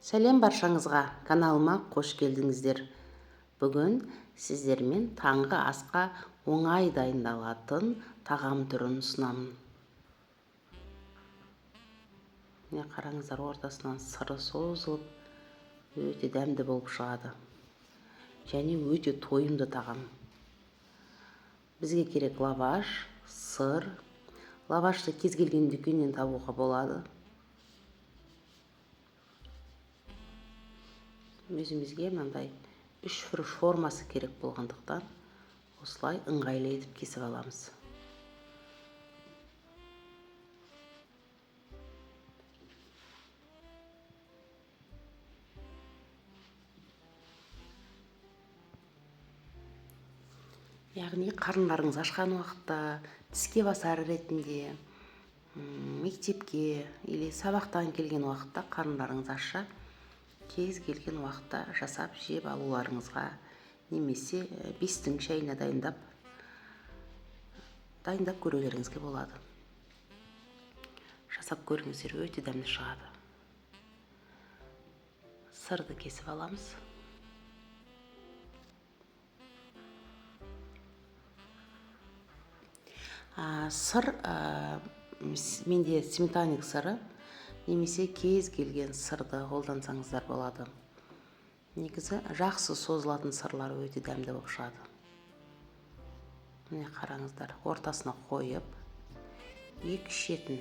Сәлем баршаңызға, каналыма қош келдіңіздер. Бүгін сіздермен таңғы асқа оңай дайындалатын тағам түрін ұсынамын. Міне қараңыздар, ортасынан сыры созылып, өте дәмді болып шығады. Және өте тойымды тағам. Бізге керек лаваш, сыр. Лавашты кез келген дүкеннен табуға болады. Өзімізге мынандай 3 фруш формасы керек болғандықтан осылай ыңғайлы етіп кесіп аламыз. Яғни қарындарыңыз ашқан уақытта, тіске басар ретінде, мектепке или сабақтан келген уақытта қарындарыңыз ашса, кез келген уақытта жасап жеп алуларыңызға, немесе бестің шайына дайындап көрулеріңізге болады. Жасап көріңіздер, өте дәмді шығады. Сырды кесіп аламыз. Сыр менде сметаник сыры, немесе кез келген сырды қолдансаңыздар болады. Негізі жақсы созылатын сырлар өте дәмді болып шығады. Міне қараңыздар, ортасына қойып, екі шетін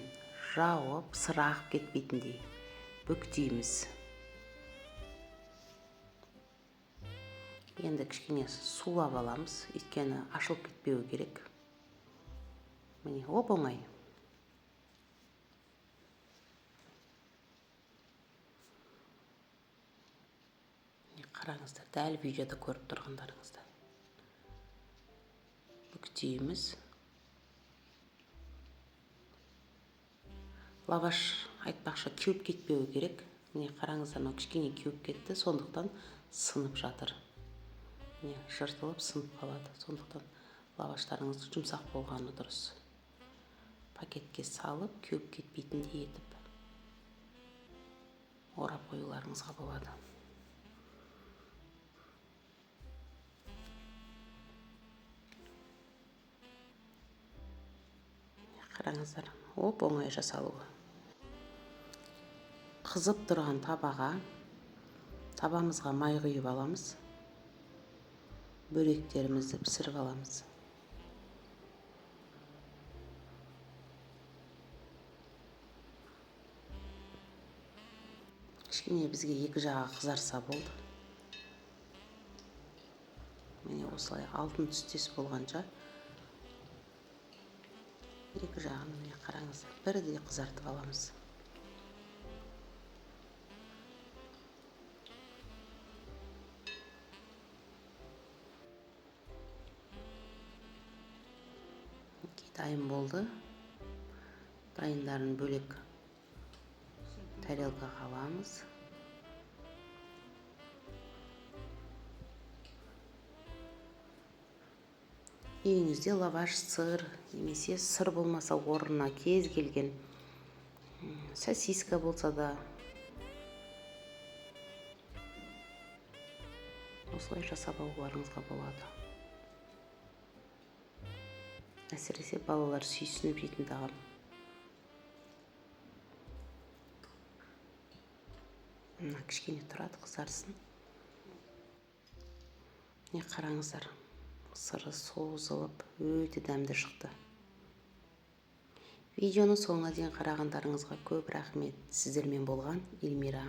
жауып, сыры ағып кетпейтіндей бүктейміз. Енді кішкене сулап аламыз, өйткені ашылып кетпеуі керек. Міне оп-оңай. Қараңыздар, дәл видеода көріп тұрғандарыңызда. Бүктейміз. Лаваш айтпақшы кеуіп кетпеуі керек. Міне қараңыздар, кішкене кеуіп кетті, сондықтан сынып жатыр. Міне жыртылып сынып қалады. Сондықтан лаваштарыңыз жұмсақ болғаны дұрыс. Пакетке салып, кеуіп кетпейтіндей етіп орап қоюларыңызға болады. Қараңыздар, оп-оңай жасалуы. Қызып тұрған табамызға май құйып аламыз. Бөректерімізді пісіріп аламыз. Кішкене бізге екі жағы қызарса болды. Міне осылай алтын түстес болғанша екі жағын міне қараңыз, бірдей қызартып аламыз. Дайын болды. Дайындарын бөлек тарелкаға аламыз. Үйіңізде лаваш, сыр, немесе сыр болмаса орнына кез келген сосиска болса да осылай жасап алуларыңызға болады. Әсіресе балалар сүйсініп жейтін тағам. Кішкене тұрады, қызарсын. Не қараңыздар, сыры созылып, өте дәмді шықты. Видеоны соңына дейін қарағандарыңызға көп рахмет. Сіздермен болған Эльмира.